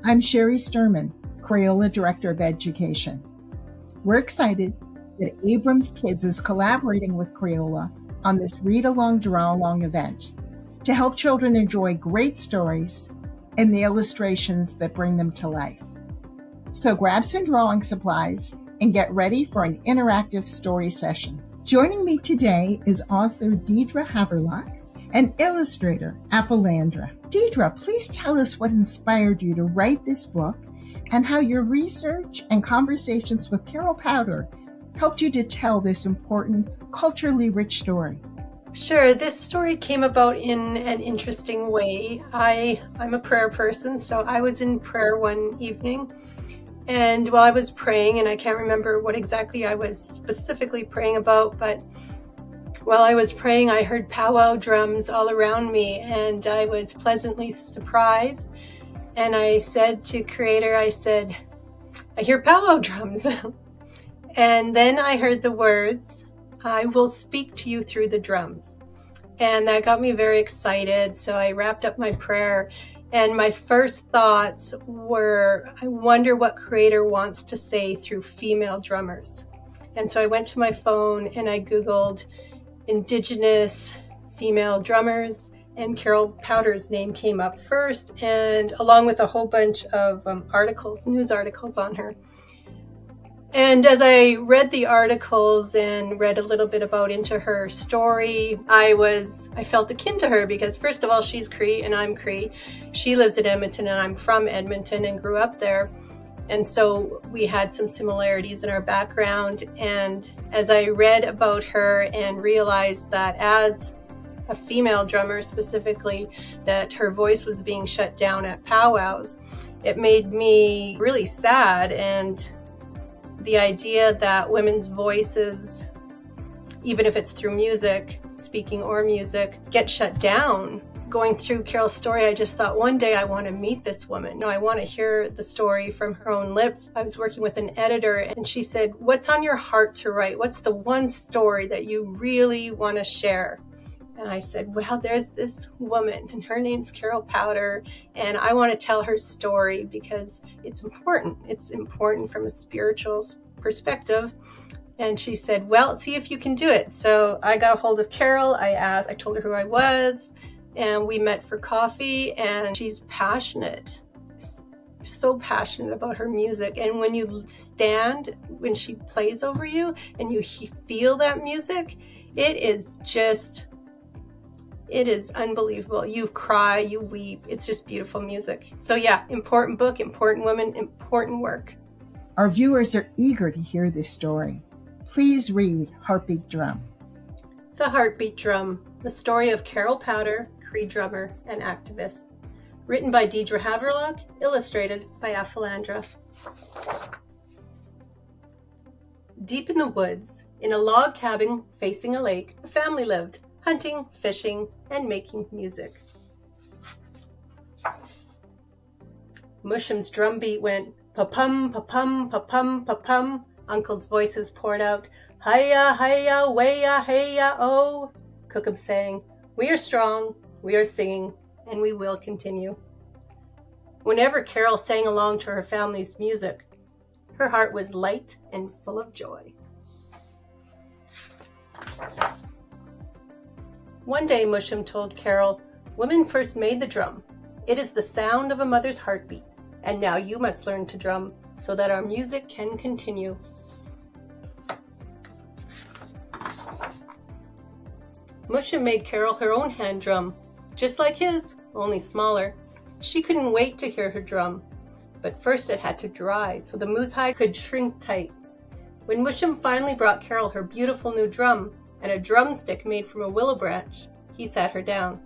I'm Cheri Sterman, Crayola Director of Education. We're excited that Abrams Kids is collaborating with Crayola on this read-along, draw-along event to help children enjoy great stories and the illustrations that bring them to life. So grab some drawing supplies and get ready for an interactive story session. Joining me today is author Deidre Havrelock and illustrator Aphelandra. Deidre, please tell us what inspired you to write this book and how your research and conversations with Carol Powder helped you to tell this important, culturally rich story. Sure, this story came about in an interesting way. I'm a prayer person, so I was in prayer one evening, and while I was praying, and I can't remember what exactly I was specifically praying about, but while I was praying, I heard powwow drums all around me, and I was pleasantly surprised. And I said to Creator, I said, I hear powwow drums. And then I heard the words, I will speak to you through the drums. And that got me very excited. So I wrapped up my prayer, and my first thoughts were, I wonder what Creator wants to say through female drummers. And so I went to my phone and I Googled Indigenous female drummers, and Carol Powder's name came up first, and along with a whole bunch of news articles on her. And as I read the articles and read a little bit into her story, I felt akin to her because, first of all, she's Cree and I'm Cree. She lives in Edmonton and I'm from Edmonton and grew up there. And so we had some similarities in our background. And as I read about her and realized that as a female drummer specifically, that her voice was being shut down at powwows, it made me really sad. And the idea that women's voices, even if it's through music, speaking or music, get shut down. Going through Carol's story, I just thought one day I want to meet this woman. I want to hear the story from her own lips. I was working with an editor and she said, what's on your heart to write? What's the one story that you really want to share? And I said, well, there's this woman and her name's Carol Powder, and I want to tell her story because it's important. It's important from a spiritual perspective. And she said, well, see if you can do it. So I got a hold of Carol. I told her who I was, and we met for coffee, and she's passionate, so passionate about her music. And when you stand, when she plays over you and you feel that music, it is unbelievable. You cry, you weep. It's just beautiful music. So yeah, important book, important woman, important work. Our viewers are eager to hear this story. Please read Heartbeat Drum. The Heartbeat Drum, the story of Carol Powder, Cree drummer and activist. Written by Deidre Havrelock, illustrated by Aphelandra. Deep in the woods, in a log cabin facing a lake, a family lived, hunting, fishing, and making music. Musham's drumbeat went pa-pum, pa-pum, pa-pum, pa-pum. Uncle's voices poured out, hi-ya, hi-ya, way-ya, hey-ya, oh. Cookham sang, we are strong, we are singing, and we will continue. Whenever Carol sang along to her family's music, her heart was light and full of joy. One day, Musham told Carol, women first made the drum. It is the sound of a mother's heartbeat, and now you must learn to drum so that our music can continue. Musham made Carol her own hand drum, just like his, only smaller. She couldn't wait to hear her drum, but first it had to dry so the moose hide could shrink tight. When Musham finally brought Carol her beautiful new drum and a drumstick made from a willow branch, he sat her down.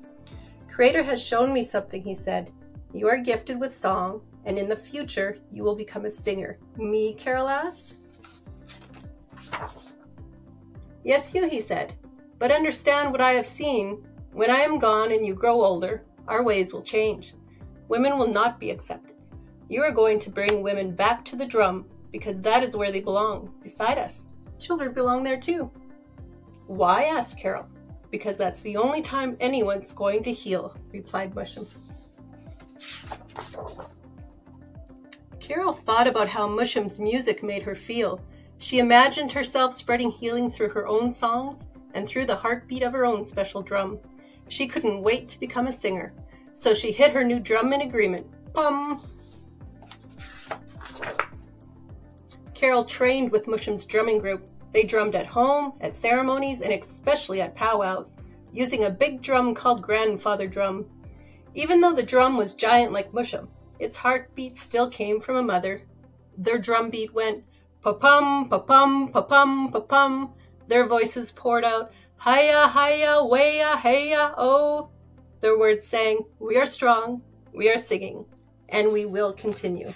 Creator has shown me something, he said. You are gifted with song, and in the future you will become a singer. Me? Carol asked. Yes, you, he said. But understand what I have seen. When I am gone and you grow older, our ways will change. Women will not be accepted. You are going to bring women back to the drum because that is where they belong, beside us. Children belong there too. Why? Asked Carol. Because that's the only time anyone's going to heal, replied Musham. Carol thought about how Mushum's music made her feel. She imagined herself spreading healing through her own songs and through the heartbeat of her own special drum. She couldn't wait to become a singer, so she hit her new drum in agreement. Pum! Carol trained with Mushum's drumming group. They drummed at home, at ceremonies, and especially at powwows, using a big drum called grandfather drum. Even though the drum was giant like Mushum, its heartbeat still came from a mother. Their drum beat went pa-pum, pa-pum, pa-pum, pa-pum. Their voices poured out hi-ya, hi-ya, way-ya, hey-ya, oh. Their words sang, we are strong, we are singing, and we will continue.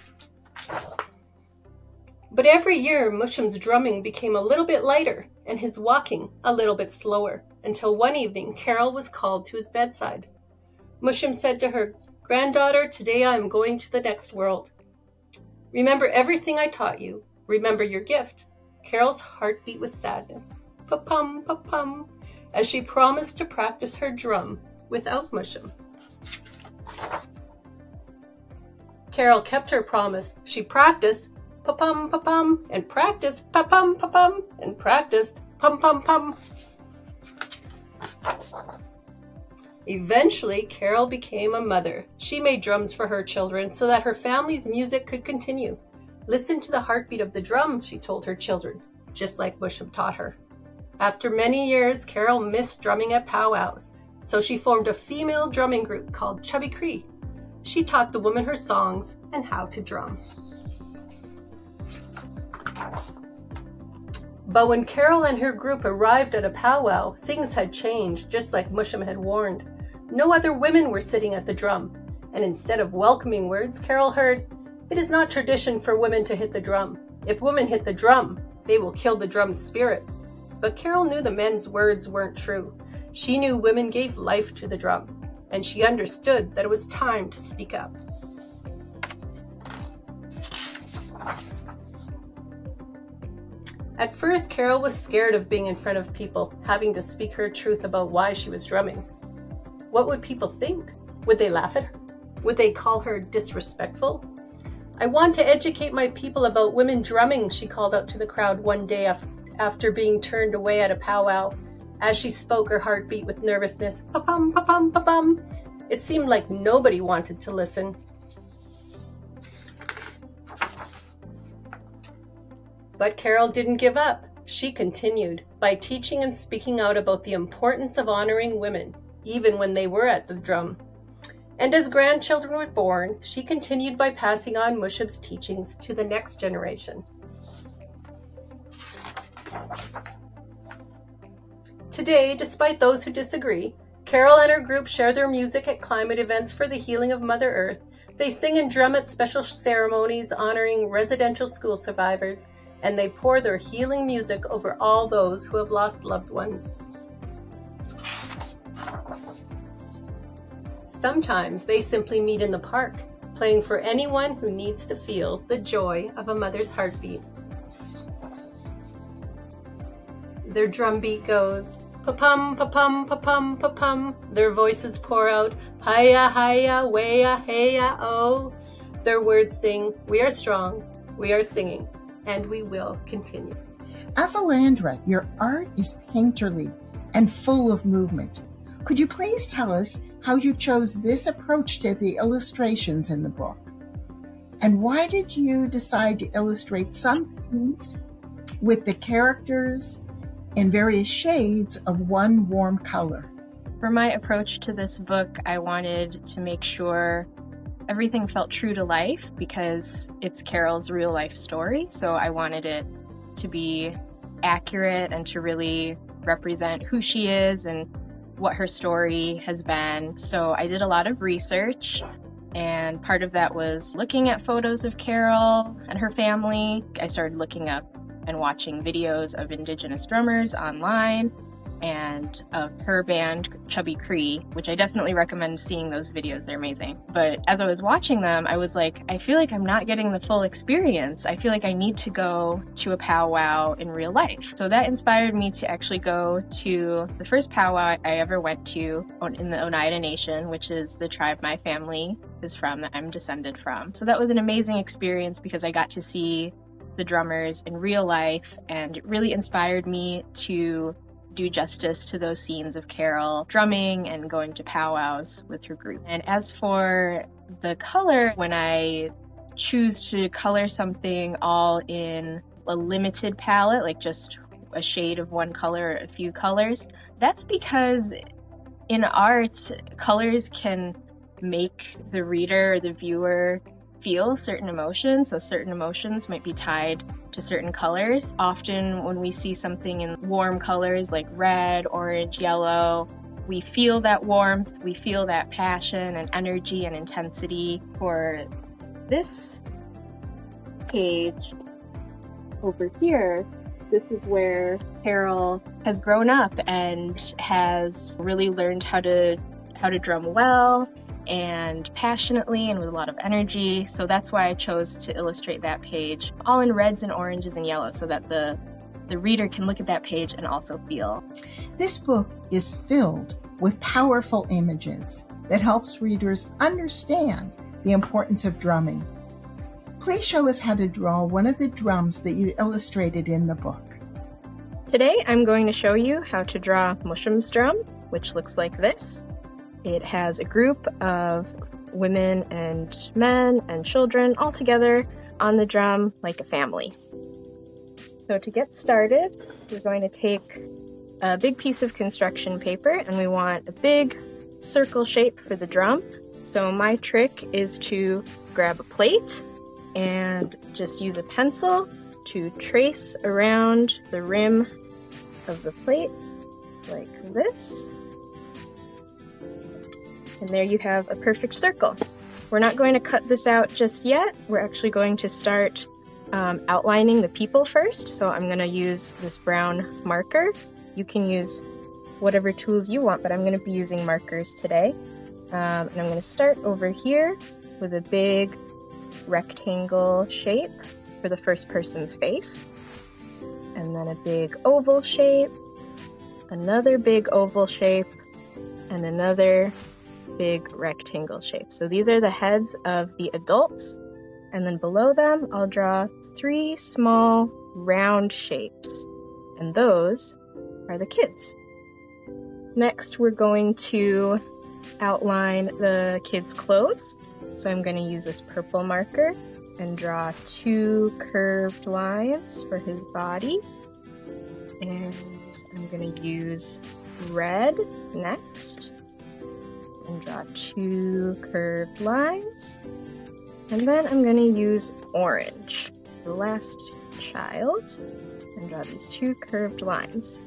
But every year, Mushum's drumming became a little bit lighter and his walking a little bit slower, until one evening Carol was called to his bedside. Mushum said to her, "Granddaughter, today I am going to the next world. Remember everything I taught you. Remember your gift." Carol's heart beat with sadness. Pa-pum, pa-pum, as she promised to practice her drum without Mushum. Carol kept her promise. She practiced pa-pum, pa-pum, and practiced pa-pum, pa-pum, and practiced pum-pum-pum. Eventually, Carol became a mother. She made drums for her children so that her family's music could continue. Listen to the heartbeat of the drum, she told her children, just like Mushum taught her. After many years, Carol missed drumming at powwows, so she formed a female drumming group called Cheri Sterman. She taught the women her songs and how to drum. But when Carol and her group arrived at a powwow, things had changed, just like Mushum had warned. No other women were sitting at the drum, and instead of welcoming words, Carol heard, "It is not tradition for women to hit the drum. If women hit the drum, they will kill the drum's spirit." But Carol knew the men's words weren't true. She knew women gave life to the drum, and she understood that it was time to speak up. At first, Carol was scared of being in front of people, having to speak her truth about why she was drumming. What would people think? Would they laugh at her? Would they call her disrespectful? "I want to educate my people about women drumming," she called out to the crowd one day after being turned away at a powwow. As she spoke, her heart beat with nervousness. Pa-pum, pa-pum, pa-pum. It seemed like nobody wanted to listen. But Carol didn't give up. She continued by teaching and speaking out about the importance of honoring women, even when they were at the drum. And as grandchildren were born, she continued by passing on Mushum's teachings to the next generation. Today, despite those who disagree, Carol and her group share their music at climate events for the healing of Mother Earth. They sing and drum at special ceremonies honoring residential school survivors, and they pour their healing music over all those who have lost loved ones. Sometimes they simply meet in the park, playing for anyone who needs to feel the joy of a mother's heartbeat. Their drum beat goes, pa-pum, pa-pum, pa-pum, pa-pum. Their voices pour out, hi-ya, hi-ya, way-ya, hey-ya, oh. Their words sing, we are strong, we are singing, and we will continue. Aphelandra, your art is painterly and full of movement. Could you please tell us how you chose this approach to the illustrations in the book? And why did you decide to illustrate some scenes with the characters in various shades of one warm color? For my approach to this book, I wanted to make sure everything felt true to life because it's Carol's real life story. So I wanted it to be accurate and to really represent who she is and what her story has been. So I did a lot of research, and part of that was looking at photos of Carol and her family. I started looking up and watching videos of Indigenous drummers online and of her band, Cheri Sterman, which I definitely recommend seeing those videos. They're amazing. But as I was watching them, I was like, I feel like I'm not getting the full experience. I feel like I need to go to a powwow in real life. So that inspired me to actually go to the first powwow I ever went to in the Oneida Nation, which is the tribe my family is from, that I'm descended from. So that was an amazing experience because I got to see the drummers in real life, and it really inspired me to do justice to those scenes of Carol drumming and going to powwows with her group. And as for the color, when I choose to color something all in a limited palette, like just a shade of one color or a few colors, that's because in art, colors can make the reader or the viewer feel certain emotions. So certain emotions might be tied to certain colors. Often when we see something in warm colors like red, orange, yellow, we feel that warmth, we feel that passion and energy and intensity. For this page over here, this is where Carol has grown up and has really learned how to drum well and passionately and with a lot of energy. So that's why I chose to illustrate that page all in reds and oranges and yellows, so that the reader can look at that page and also feel. This book is filled with powerful images that helps readers understand the importance of drumming. Please show us how to draw one of the drums that you illustrated in the book. Today I'm going to show you how to draw Musham's drum, which looks like this. It has a group of women and men and children all together on the drum like a family. So to get started, we're going to take a big piece of construction paper, and we want a big circle shape for the drum. So my trick is to grab a plate and just use a pencil to trace around the rim of the plate like this. And there you have a perfect circle. We're not going to cut this out just yet. We're actually going to start outlining the people first. So I'm going to use this brown marker. You can use whatever tools you want, but I'm going to be using markers today. And I'm going to start over here with a big rectangle shape for the first person's face. And then a big oval shape, another big oval shape, and another big rectangle shape. So these are the heads of the adults, and then below them I'll draw 3 small round shapes, and those are the kids. Next we're going to outline the kids' clothes. So I'm going to use this purple marker and draw 2 curved lines for his body, and I'm going to use red next and draw 2 curved lines, and then I'm going to use orange, the last child, and draw these 2 curved lines.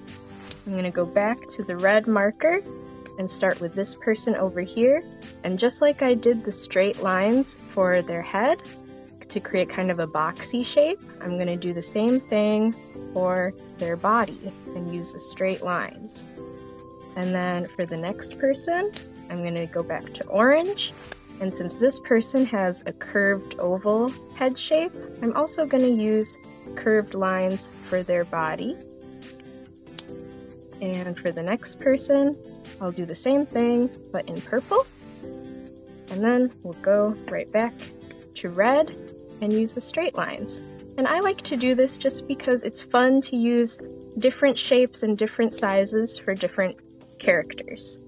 I'm going to go back to the red marker and start with this person over here, and just like I did the straight lines for their head to create kind of a boxy shape, I'm going to do the same thing for their body and use the straight lines. And then for the next person, I'm going to go back to orange, and since this person has a curved oval head shape, I'm also going to use curved lines for their body. And for the next person, I'll do the same thing, but in purple. And then we'll go right back to red and use the straight lines. And I like to do this just because it's fun to use different shapes and different sizes for different characters.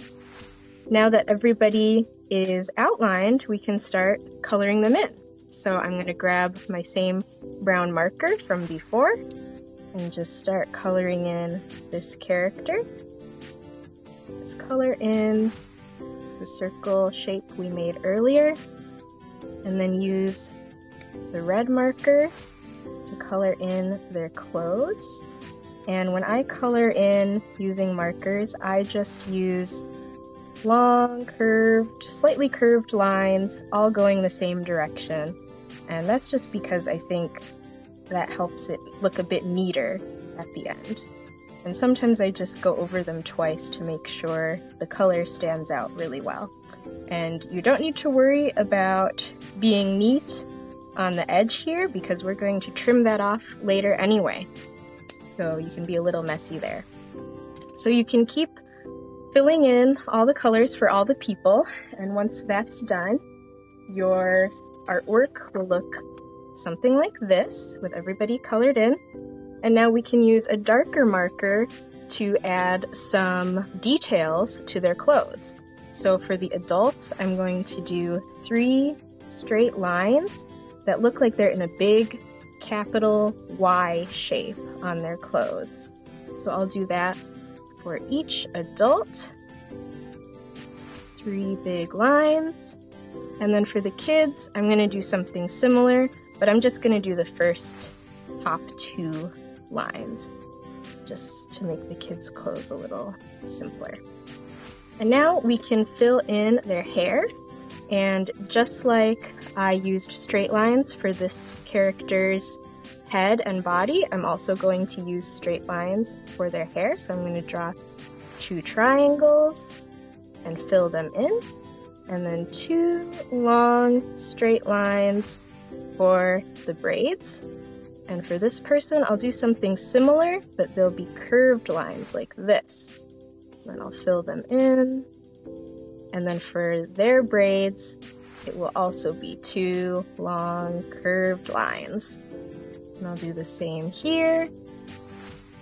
Now that everybody is outlined, we can start coloring them in. So I'm going to grab my same brown marker from before and just start coloring in this character. Let's color in the circle shape we made earlier, and then use the red marker to color in their clothes. And when I color in using markers, I just use long, curved, slightly curved lines, all going the same direction. And that's just because I think that helps it look a bit neater at the end. And sometimes I just go over them twice to make sure the color stands out really well. And you don't need to worry about being neat on the edge here because we're going to trim that off later anyway. So you can be a little messy there. So you can keep filling in all the colors for all the people, and once that's done, your artwork will look something like this, with everybody colored in. And now we can use a darker marker to add some details to their clothes. So for the adults, I'm going to do 3 straight lines that look like they're in a big capital Y shape on their clothes. So I'll do that for each adult. 3 big lines. And then for the kids, I'm going to do something similar, but I'm just going to do the first top 2 lines, just to make the kids' clothes a little simpler. And now we can fill in their hair. And just like I used straight lines for this character's head and body, I'm also going to use straight lines for their hair. So I'm going to draw 2 triangles and fill them in, and then 2 long straight lines for the braids. And for this person, I'll do something similar, but they'll be curved lines like this. Then I'll fill them in. And then for their braids, it will also be 2 long curved lines. And I'll do the same here.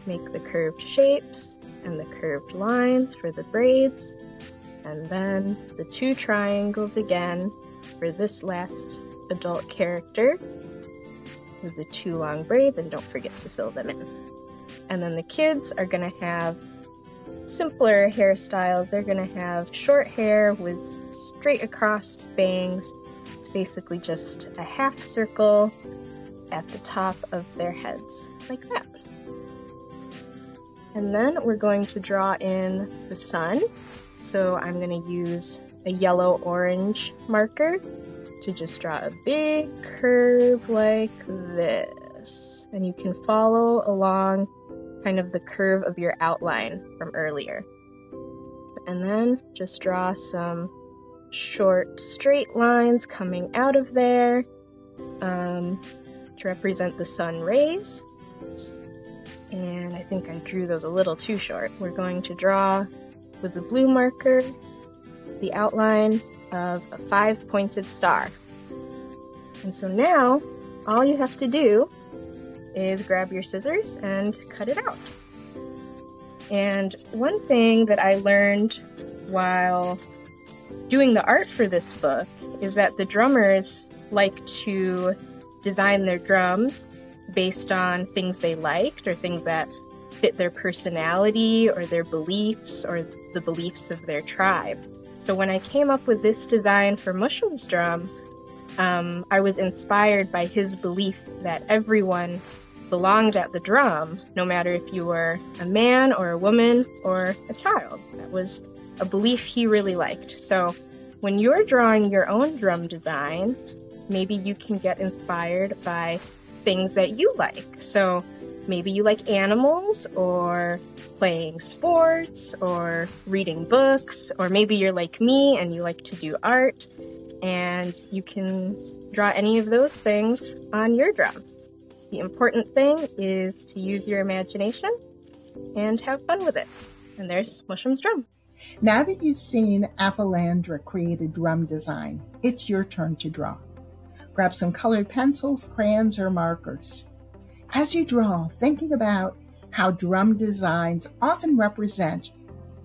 Make the curved shapes and the curved lines for the braids. And then the 2 triangles again for this last adult character with the 2 long braids, and don't forget to fill them in. And then the kids are going to have simpler hairstyles. They're going to have short hair with straight across bangs. It's basically just a half circle at the top of their heads, like that. And then we're going to draw in the sun. So I'm going to use a yellow-orange marker to just draw a big curve like this. And you can follow along kind of the curve of your outline from earlier. And then just draw some short straight lines coming out of there to represent the sun rays. And I think I drew those a little too short. We're going to draw with the blue marker the outline of a 5-pointed star. And so now all you have to do is grab your scissors and cut it out. And one thing that I learned while doing the art for this book is that the drummers like to design their drums based on things they liked or things that fit their personality or their beliefs or the beliefs of their tribe. So when I came up with this design for Mushroom's drum, I was inspired by his belief that everyone belonged at the drum, no matter if you were a man or a woman or a child. That was a belief he really liked. So when you're drawing your own drum design, maybe you can get inspired by things that you like. So maybe you like animals or playing sports or reading books, or maybe you're like me and you like to do art, and you can draw any of those things on your drum. The important thing is to use your imagination and have fun with it. And there's Mushroom's drum. Now that you've seen Aphelandra create a drum design, it's your turn to draw. Grab some colored pencils, crayons, or markers. As you draw, thinking about how drum designs often represent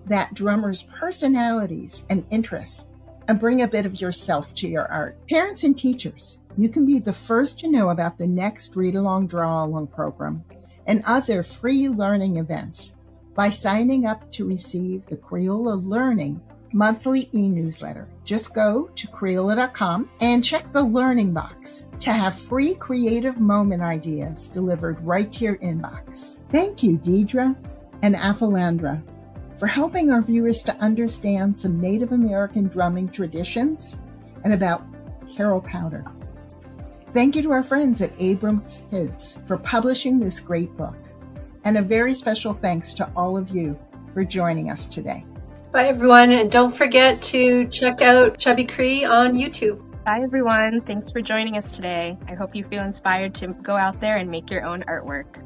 that drummer's personalities and interests, and bring a bit of yourself to your art. Parents and teachers, you can be the first to know about the next Read Along, Draw Along program and other free learning events by signing up to receive the Crayola Learning monthly e-newsletter. Just go to Crayola.com and check the learning box to have free creative moment ideas delivered right to your inbox. Thank you, Deidre and Aphelandra, for helping our viewers to understand some Native American drumming traditions and about Carol Powder. Thank you to our friends at Abrams Kids for publishing this great book. And a very special thanks to all of you for joining us today. Bye, everyone. And don't forget to check out Chubby Cree on YouTube. Bye, everyone. Thanks for joining us today. I hope you feel inspired to go out there and make your own artwork.